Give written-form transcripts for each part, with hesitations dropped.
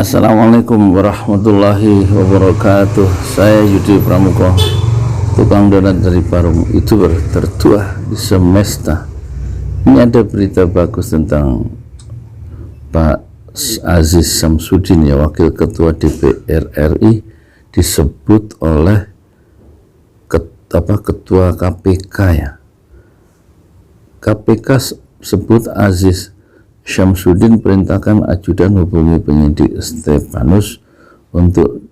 Assalamualaikum warahmatullahi wabarakatuh. Saya Yudi Pramuko, tukang donat dari Parung, YouTuber tertua di semesta. Ini ada berita bagus tentang Pak Aziz Samsudin, ya, Wakil Ketua DPR RI, disebut oleh Ketua KPK, ya. KPK sebut Aziz Samsudin perintahkan ajudan hubungi penyidik Stepanus untuk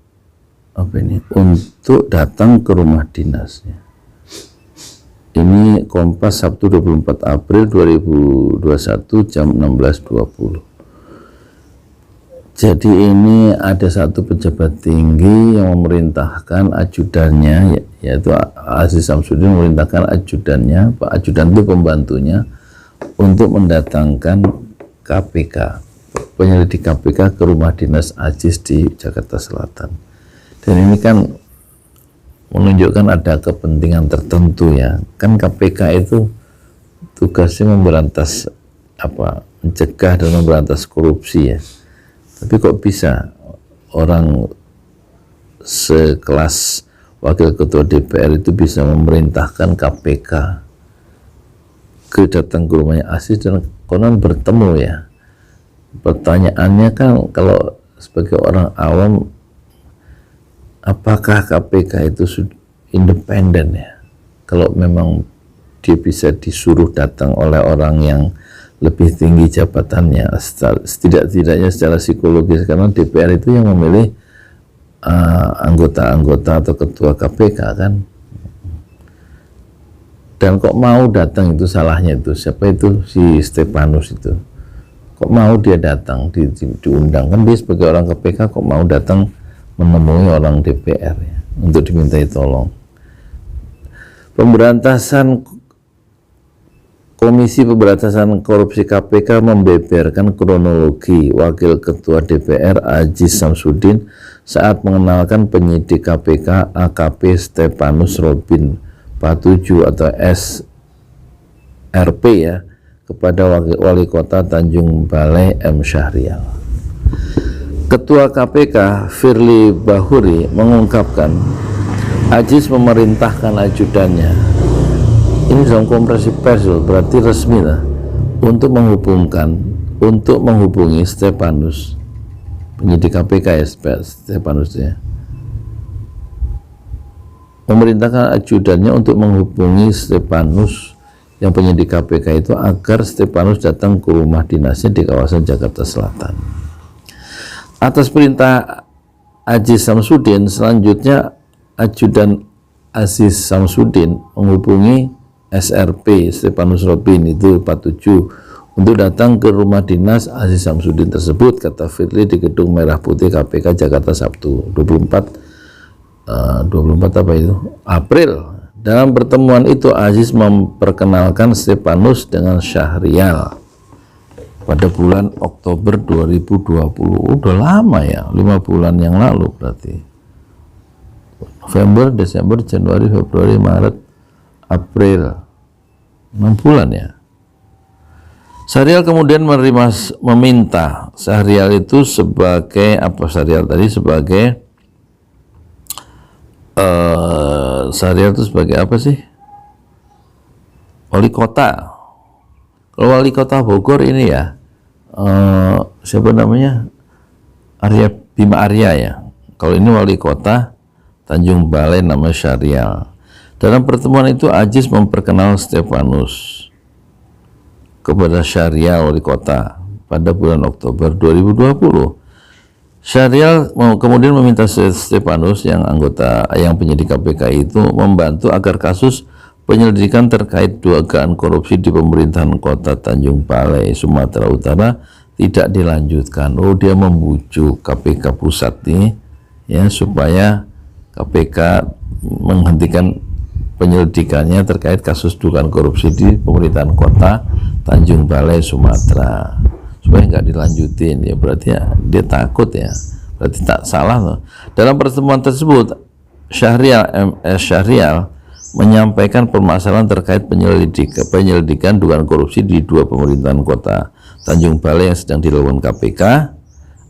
datang ke rumah dinasnya. Ini Kompas Sabtu 24 April 2021 jam 16.20. Jadi ini ada satu pejabat tinggi yang memerintahkan ajudannya, yaitu Aziz Samsudin memerintahkan ajudannya, Pak Ajudan itu pembantunya, untuk mendatangkan KPK, penyelidik KPK ke rumah dinas Aziz di Jakarta Selatan. Dan ini kan menunjukkan ada kepentingan tertentu, ya. Kan KPK itu tugasnya memberantas mencegah dan memberantas korupsi, ya. Tapi kok bisa orang sekelas Wakil Ketua DPR itu bisa memerintahkan KPK datang ke rumahnya Aziz dan konon bertemu, ya. Pertanyaannya kan, kalau sebagai orang awam, apakah KPK itu independen, ya? Kalau memang dia bisa disuruh datang oleh orang yang lebih tinggi jabatannya, setidak-tidaknya secara psikologis, karena DPR itu yang memilih anggota-anggota atau ketua KPK, kan. Dan kok mau datang, itu salahnya itu siapa, itu si Stepanus itu, kok mau dia datang, diundang, kan dia sebagai orang KPK kok mau datang menemui orang DPR, ya, untuk dimintai tolong. Komisi Pemberantasan Korupsi KPK membeberkan kronologi Wakil Ketua DPR Aziz Samsudin saat mengenalkan penyidik KPK AKP Stepanus Robin Patuju atau SRP, ya, kepada Wali Kota Tanjung Balai M. Syahrial. Ketua KPK Firly Bahuri mengungkapkan Aziz memerintahkan ajudannya, ini dalam konferensi pers, berarti resmi lah, untuk menghubungi Stepanus, penyidik KPK, ya, Stepanus, ya, memerintahkan ajudannya untuk menghubungi Stepanus yang penyidik KPK itu agar Stepanus datang ke rumah dinasnya di kawasan Jakarta Selatan. Atas perintah Aziz Samsudin, selanjutnya ajudan Aziz Samsudin menghubungi SRP Stepanus Robin itu Patuju untuk datang ke rumah dinas Aziz Samsudin tersebut, kata Firly di Gedung Merah Putih KPK Jakarta Sabtu 24 April. Dalam pertemuan itu Aziz memperkenalkan Stepanus dengan Syahrial pada bulan Oktober 2020. Udah lama, ya, 5 bulan yang lalu berarti. November, Desember, Januari, Februari, Maret, April, 6 bulan, ya. Syahrial kemudian meminta Syahrial itu sebagai Syahrial itu sebagai apa sih? Wali kota. Kalau wali kota Bogor ini, ya, siapa namanya? Bima Arya, ya. Kalau ini wali kota Tanjung Balai nama Syahrial. Dalam pertemuan itu Aziz memperkenal Stepanus kepada Syahrial wali kota pada bulan Oktober 2020. Syahrial kemudian meminta Stepanus yang penyidik KPK itu membantu agar kasus penyelidikan terkait dugaan korupsi di pemerintahan Kota Tanjung Balai, Sumatera Utara tidak dilanjutkan. Dia membujuk KPK pusat nih, ya, supaya KPK menghentikan penyelidikannya terkait kasus dugaan korupsi di pemerintahan Kota Tanjung Balai, Sumatera, supaya nggak dilanjutin, ya. Berarti, ya, dia takut, ya, berarti tak salah loh. Dalam pertemuan tersebut Syahrial menyampaikan permasalahan terkait penyelidikan dugaan korupsi di 2 pemerintahan Kota Tanjung Balai yang sedang dilakukan KPK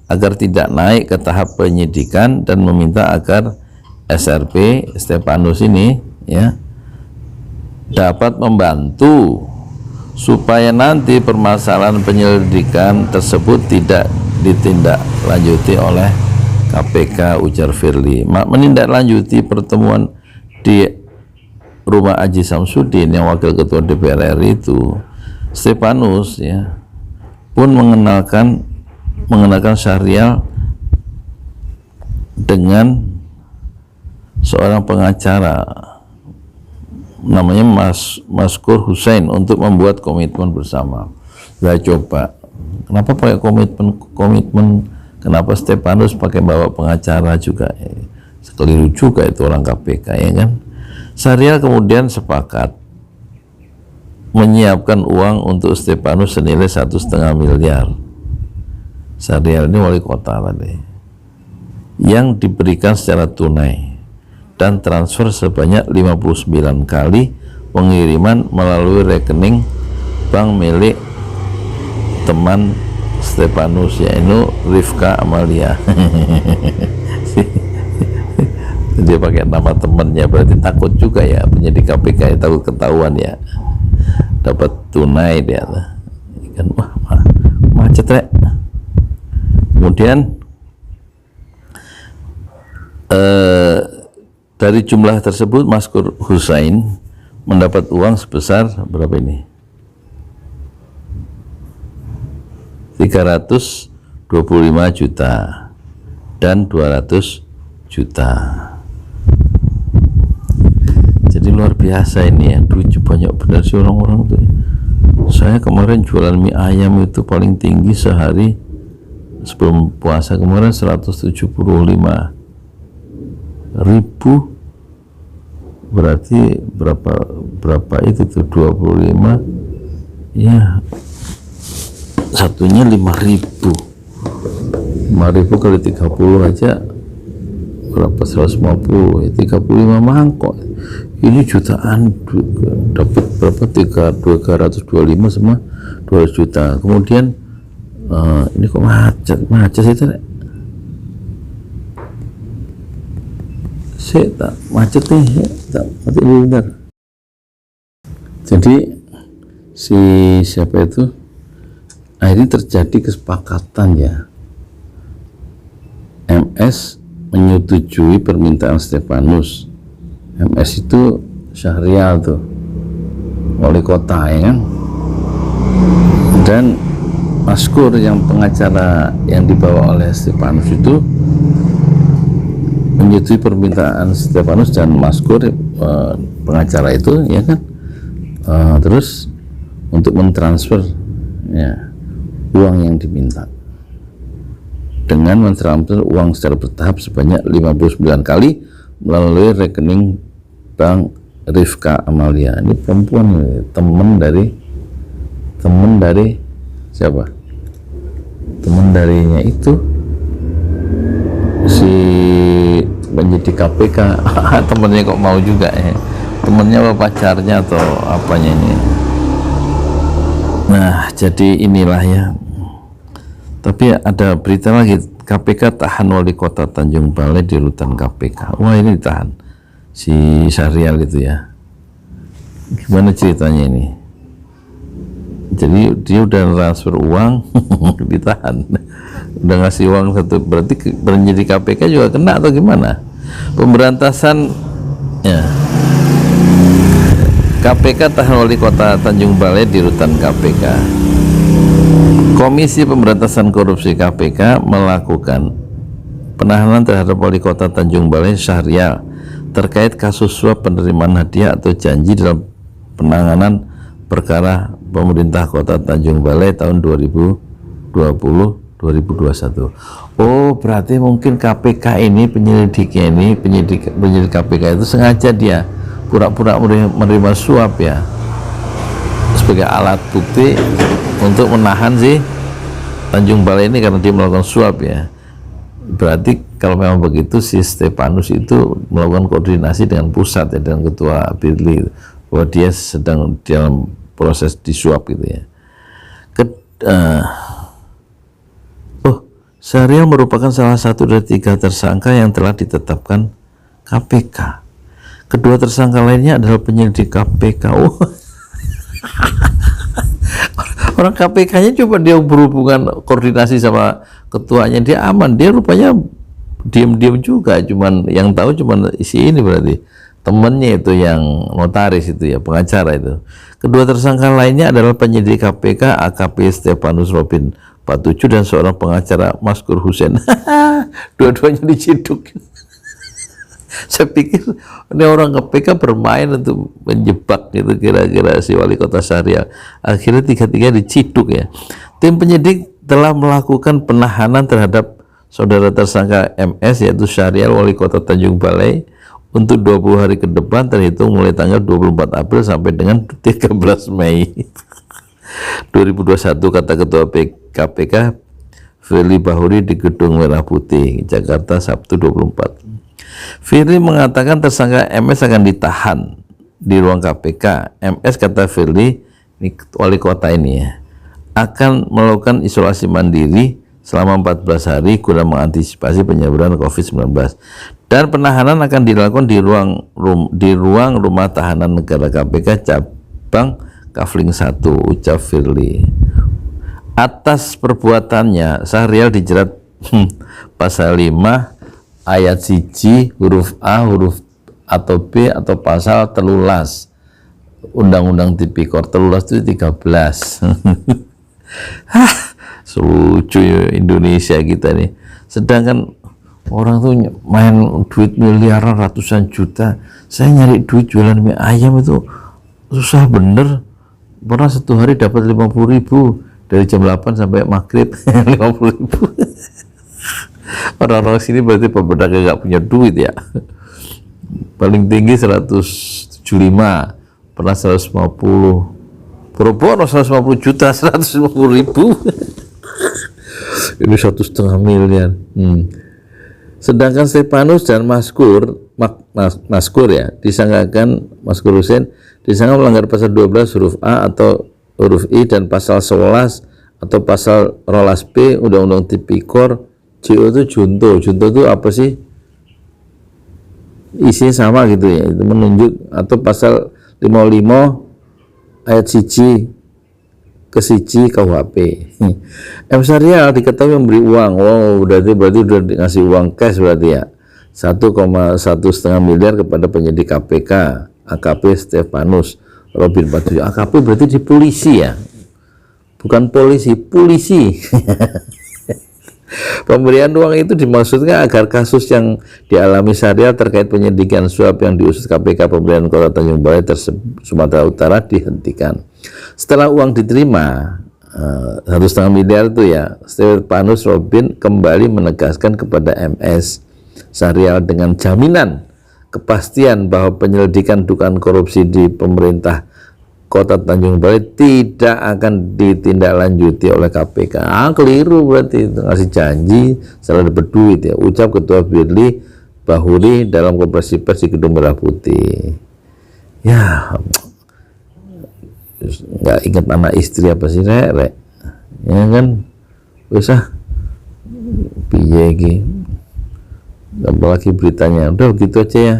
agar tidak naik ke tahap penyidikan dan meminta agar SRP Stefanus ini ya dapat membantu supaya nanti permasalahan penyelidikan tersebut tidak ditindaklanjuti oleh KPK, ujar Firly. Menindaklanjuti pertemuan di rumah Aji Samsudin yang wakil ketua DPR RI itu, Stefanus ya pun mengenalkan Syahrial dengan seorang pengacara namanya Maskur Hussein untuk membuat komitmen bersama. Saya coba, kenapa pakai komitmen? Kenapa Stefanus pakai bawa pengacara juga? Keliru juga itu orang KPK ya kan. Syahrial kemudian sepakat menyiapkan uang untuk Stefanus senilai 1,5 miliar. Syahrial ini wali kota tadi, yang diberikan secara tunai dan transfer sebanyak 59 kali pengiriman melalui rekening bank milik teman Stefanus, yaitu Rifka Amalia. Dia pakai nama temannya, berarti takut juga ya penyidik KPK, takut ketahuan ya, dapat tunai dia kan. Wah, macet rek. Kemudian dari jumlah tersebut Maskur Hussein mendapat uang sebesar berapa ini? 325 juta dan 200 juta. Jadi luar biasa ini ya, duit banyak benar sih orang-orang tuh. Saya kemarin jualan mie ayam itu paling tinggi sehari sebelum puasa kemarin 175.000, berarti berapa itu tuh 25 ya, satunya 5.000 kali 30 aja berapa, 150 ya, 35 mangkok. Ini jutaan, dapat berapa, 325 sama 200 juta. Kemudian ini kok macet itu tak macet nih, tak mati dulu bentar. Jadi si siapa itu akhirnya terjadi kesepakatan ya, MS menyetujui permintaan Stefanus. MS itu Syahrial tuh, wali kota ya kan, dan Maskur yang pengacara yang dibawa oleh Stefanus itu menyetujui permintaan Stefanus dan Maskur pengacara itu ya kan, terus untuk mentransfer ya uang yang diminta, dengan mentransfer uang secara bertahap sebanyak 59 kali melalui rekening bank Rifka Amalia. Ini perempuan, teman dari siapa? Teman darinya itu si penyidik KPK. Temennya kok mau juga ya? Temennya apa pacarnya atau apanya ini? Nah, jadi inilah ya. Tapi ada berita lagi, KPK tahan wali kota Tanjung Balai di rutan KPK. Wah, ini ditahan si Syahrial itu ya. Gimana ceritanya ini? Jadi dia udah transfer uang ditahan, udah ngasih uang satu, berarti penyidik KPK juga kena atau gimana? Pemberantasan ya, KPK tahan wali kota Tanjung Balai di rutan KPK. Komisi Pemberantasan Korupsi KPK melakukan penahanan terhadap wali kota Tanjung Balai Syahrial terkait kasus suap penerimaan hadiah atau janji dalam penanganan perkara pemerintah kota Tanjung Balai tahun 2020-2021. Oh, berarti mungkin KPK ini, penyelidiknya ini, penyidik KPK itu sengaja dia pura-pura menerima suap ya, sebagai alat bukti untuk menahan si Tanjung Balai ini karena dia melakukan suap ya. Berarti kalau memang begitu, si Stefanus itu melakukan koordinasi dengan pusat ya, dengan ketua Firly, bahwa dia sedang dalam proses disuap gitu ya. Syahrial merupakan salah satu dari 3 tersangka yang telah ditetapkan KPK. Kedua tersangka lainnya adalah penyelidik KPK. Oh. Orang KPK-nya coba dia berhubungan koordinasi sama ketuanya, dia aman, dia rupanya diam-diam juga, cuman yang tahu cuman isi ini, berarti temennya itu yang notaris itu ya, pengacara itu. Kedua tersangka lainnya adalah penyidik KPK AKP Stefanus Robin 47 dan seorang pengacara Maskur Hussein. Dua-duanya diciduk. Saya pikir ini orang KPK bermain untuk menjebak gitu kira-kira si wali kota Syahrial. Akhirnya 3-3 diciduk ya. Tim penyidik telah melakukan penahanan terhadap saudara tersangka MS yaitu Syahrial wali kota Tanjung Balai untuk 20 hari ke depan terhitung mulai tanggal 24 April sampai dengan 13 Mei 2021, kata Ketua KPK Firly Bahuri di Gedung Merah Putih, Jakarta, Sabtu 24. Firly mengatakan tersangka MS akan ditahan di ruang KPK. MS, kata Firly, ini wali kota ini ya, akan melakukan isolasi mandiri selama 14 hari guna mengantisipasi penyebaran COVID-19. Dan penahanan akan dilakukan di ruang rumah tahanan negara KPK cabang Kafling 1, ucap Firly. Atas perbuatannya, Syahrial dijerat pasal 5 ayat 1 huruf A, huruf atau B atau pasal 13 Undang-Undang Tipikor. 13 itu 13. Lucu ya Indonesia kita nih. Sedangkan orang tuh main duit miliaran, ratusan juta. Saya nyari duit jualan mie ayam itu susah bener. Pernah 1 hari dapat 50.000 dari jam 8 sampai maghrib. 50.000. Orang-orang sini berarti pedagang nggak punya duit ya. Paling tinggi 175, pernah 150. Boro-boro 150 juta, 150.000. Ini 1,5 miliar. Sedangkan Stefanus dan Maskur ya disangkakan, Maskur Hussein disangka melanggar pasal 12 huruf A atau huruf I dan pasal 11 atau pasal 12 B Undang-Undang Tipikor. JO itu junto itu apa sih? Isinya sama gitu ya, itu menunjuk, atau pasal 55 ayat 1 ke 1 KUHP. M. Syahrial diketahui memberi uang. Wow, berarti udah ngasih uang cash berarti ya, 1,1 miliar kepada penyidik KPK AKP Stefanus Robin 47. AKP berarti di polisi ya, bukan polisi, polisi. Pemberian uang itu dimaksudkan agar kasus yang dialami Syahrial terkait penyidikan suap yang diusut KPK Pemerintahan Kota Tanjung Balai Sumatera Utara dihentikan. Setelah uang diterima 1,5 miliar itu ya, Stefanus Robin kembali menegaskan kepada MS Syahrial dengan jaminan kepastian bahwa penyelidikan dugaan korupsi di pemerintah Kota Tanjung Balai tidak akan ditindaklanjuti oleh KPK. Keliru berarti, ngasih janji setelah dapat duit ya, ucap Ketua Firly Bahuri dalam konferensi pers di Gedung Merah Putih. Ya, nggak ingat anak istri apa sih rek, ya kan, usah piye iki, apalagi beritanya. Udah gitu aja ya.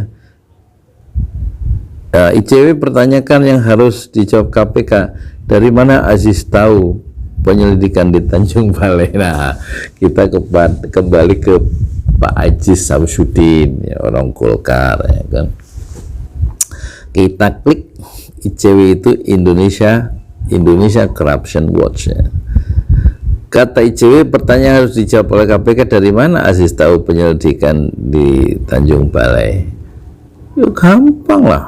ICW pertanyakan yang harus dijawab KPK, dari mana Aziz tahu penyelidikan di Tanjung Balai? Nah, kita kembali ke Pak Aziz Samsudin ya, orang Golkar ya kan. Kita klik ICW itu Indonesia Corruption Watch ya. Kata ICW, pertanyaan harus dijawab oleh KPK, dari mana Aziz tahu penyelidikan di Tanjung Balai? Ya gampang lah,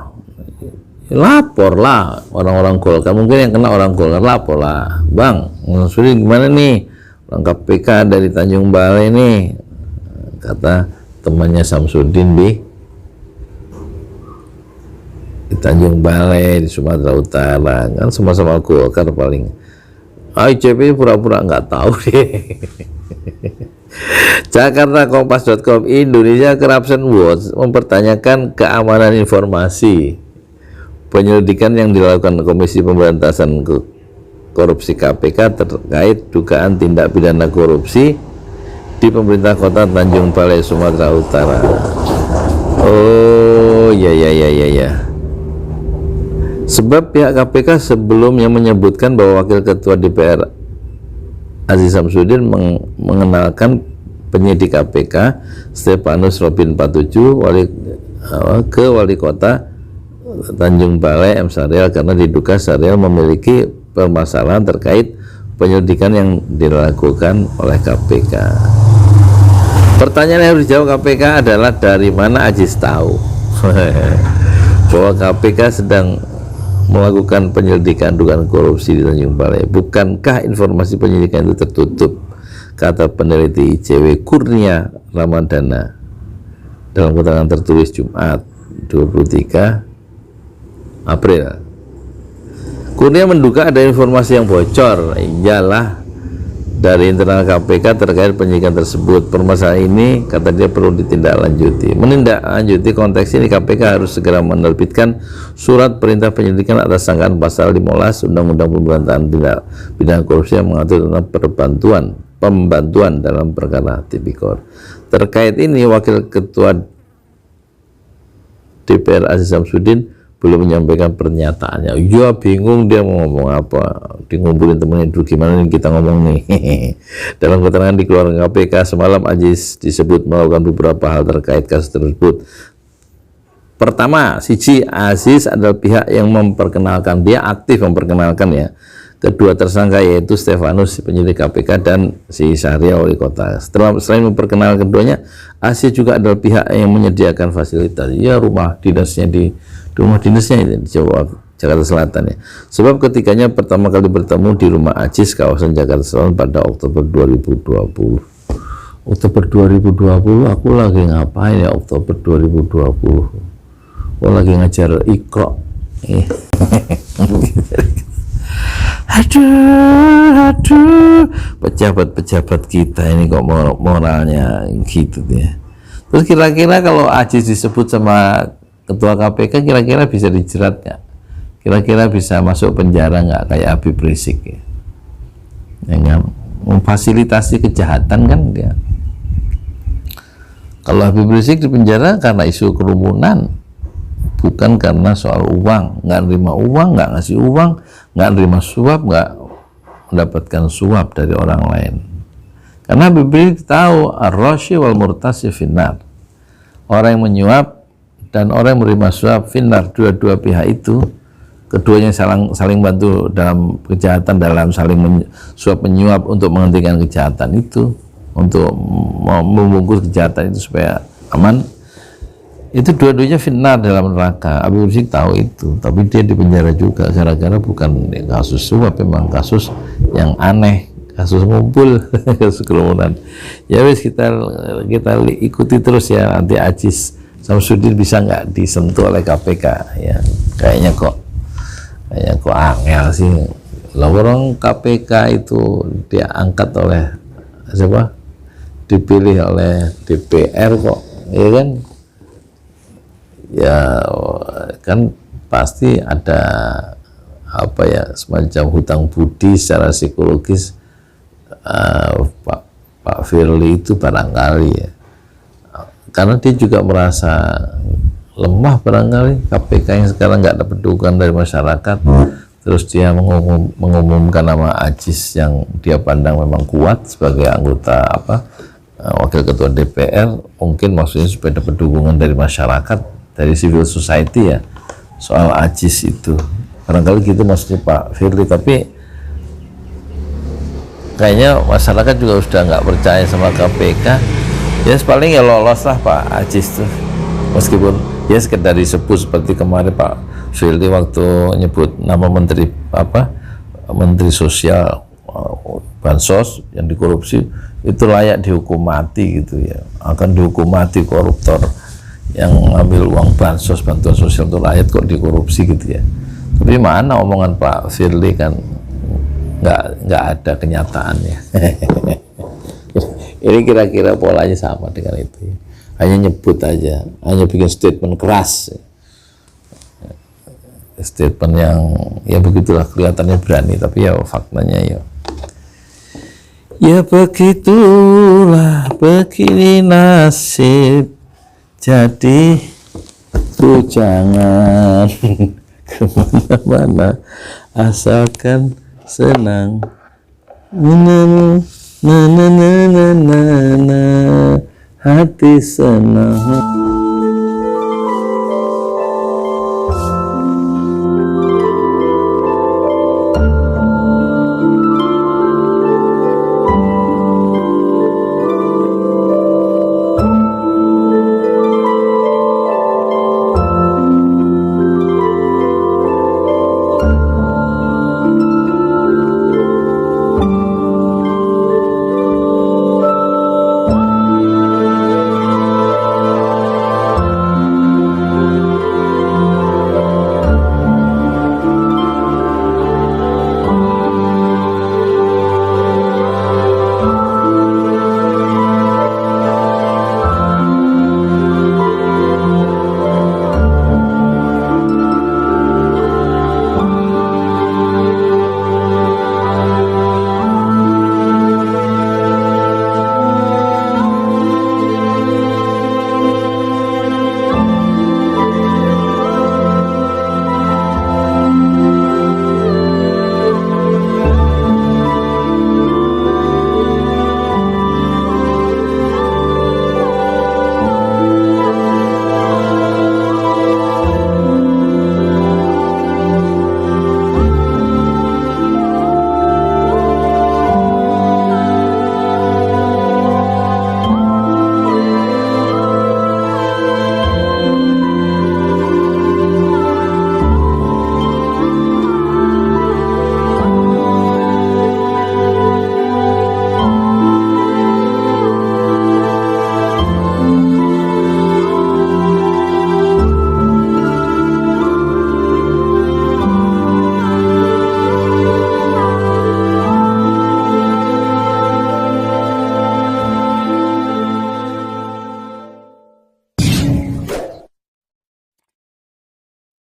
lapor lah orang-orang Golkar, mungkin yang kena orang Golkar, lapor lah, Bang Samsudin gimana nih orang KPK dari Tanjung Balai nih, kata temannya Samsudin di Tanjung Balai di Sumatera Utara, kan sama-sama Golkar paling. ICP pura-pura nggak tahu deh. Jakarta Kompas.com, Indonesia Corruption Watch mempertanyakan keamanan informasi penyelidikan yang dilakukan Komisi Pemberantasan Korupsi KPK terkait dugaan tindak pidana korupsi di pemerintah kota Tanjung Balai, Sumatera Utara. Oh ya. Sebab pihak KPK sebelumnya menyebutkan bahwa Wakil Ketua DPR Aziz Samsudin mengenalkan penyidik KPK Stefanus Robin Patuju ke Wali Kota Tanjung Balai M. Syahrial karena diduga Syahrial memiliki permasalahan terkait penyelidikan yang dilakukan oleh KPK. Pertanyaan yang harus dijawab KPK adalah dari mana Aziz tahu bahwa KPK sedang melakukan penyelidikan dugaan korupsi di Tanjung Balai? Bukankah informasi penyelidikan itu tertutup? Kata peneliti ICW Kurnia Ramadana dalam keterangan tertulis Jumat 23 April. Kurnia menduga ada informasi yang bocor, iyalah, dari internal KPK terkait penyidikan tersebut. Permasalahan ini, kata dia, perlu ditindaklanjuti. Menindaklanjuti konteks ini, KPK harus segera menerbitkan surat perintah penyelidikan atas sangkaan pasal 15 Undang-Undang Pemberantasan Tindak Pidana Korupsi yang mengatur tentang pembantuan dalam perkara tipikor. Terkait ini, Wakil Ketua DPR Aziz Samsudin belum menyampaikan pernyataannya. Ya bingung dia mau ngomong apa, ngumpulin temennya dulu, gimana nih kita ngomong nih. Dalam keterangan dikeluarkan KPK semalam, Aziz disebut melakukan beberapa hal terkait kasus tersebut. Pertama, siji, Aziz adalah pihak yang memperkenalkan, dia aktif memperkenalkan ya, kedua tersangka yaitu Stefanus penyidik KPK dan si Syahrial Wali Kota. Selain memperkenalkan keduanya, Aziz juga adalah pihak yang menyediakan fasilitas, ya rumah dinasnya di Jakarta Selatan ya. Sebab ketiganya pertama kali bertemu di rumah Aziz kawasan Jakarta Selatan pada Oktober 2020. Oktober 2020 aku lagi ngapain ya Oktober 2020? Oh lagi ngajar Iqra. Aduh, pejabat-pejabat kita ini kok moralnya gitu ya. Terus kira-kira kalau Aziz disebut sama Ketua KPK, kira-kira bisa dijerat nggak? Kira-kira bisa masuk penjara nggak kayak Habib Rizik ya? Yang memfasilitasi kejahatan kan dia. Kalau Habib Rizik di penjara karena isu kerumunan, bukan karena soal uang, nggak nerima uang, nggak ngasih uang, nggak nerima suap, nggak mendapatkan suap dari orang lain. Karena Habib Rizik tahu ar-rashi wal murtasi finnar, orang yang menyuap dan orang yang menerima suap finnar, dua-dua pihak itu keduanya saling bantu dalam kejahatan, dalam saling suap menyuap untuk menghentikan kejahatan itu, untuk membungkus kejahatan itu supaya aman. Itu dua-duanya finnar dalam neraka. Habib Rizik tahu itu, tapi dia di penjara juga gara-gara bukan kasus suap, memang kasus yang aneh, kasus ngumpul, kasus kerumunan. Ya wis, kita ikuti terus ya, nanti Aziz Samsudin bisa nggak disentuh oleh KPK ya. Kayaknya kok angel sih. Lorong KPK itu dia angkat oleh siapa? Dipilih oleh DPR kok, ya kan? Ya kan pasti ada apa ya, semacam hutang budi secara psikologis Pak Firly itu barangkali ya, karena dia juga merasa lemah barangkali. KPK yang sekarang nggak dapat dukungan dari masyarakat, terus dia mengumumkan nama Aziz yang dia pandang memang kuat sebagai anggota Wakil Ketua DPR, mungkin maksudnya supaya dapat dukungan dari masyarakat, dari civil society ya, soal Aziz itu barangkali gitu maksudnya Pak Firly. Tapi kayaknya masyarakat juga sudah nggak percaya sama KPK ya, paling ya lolos lah Pak Aziz tuh, meskipun ya sekedar disebut seperti kemarin Pak Firly waktu nyebut nama menteri sosial bansos yang dikorupsi, itu layak dihukum mati gitu ya, akan dihukum mati koruptor yang ngambil uang bansos, bantuan sosial itu layak kok dikorupsi gitu ya. Tapi mana omongan Pak Firly kan nggak ada kenyataannya. Ini kira-kira polanya sama dengan itu ya. Hanya nyebut aja, hanya bikin statement keras, statement yang ya begitulah, kelihatannya berani tapi ya faktanya Ya begitulah, begini nasib. Jadi tuh jangan kemana-mana, asalkan senang. Na na na na na na na, hati senang.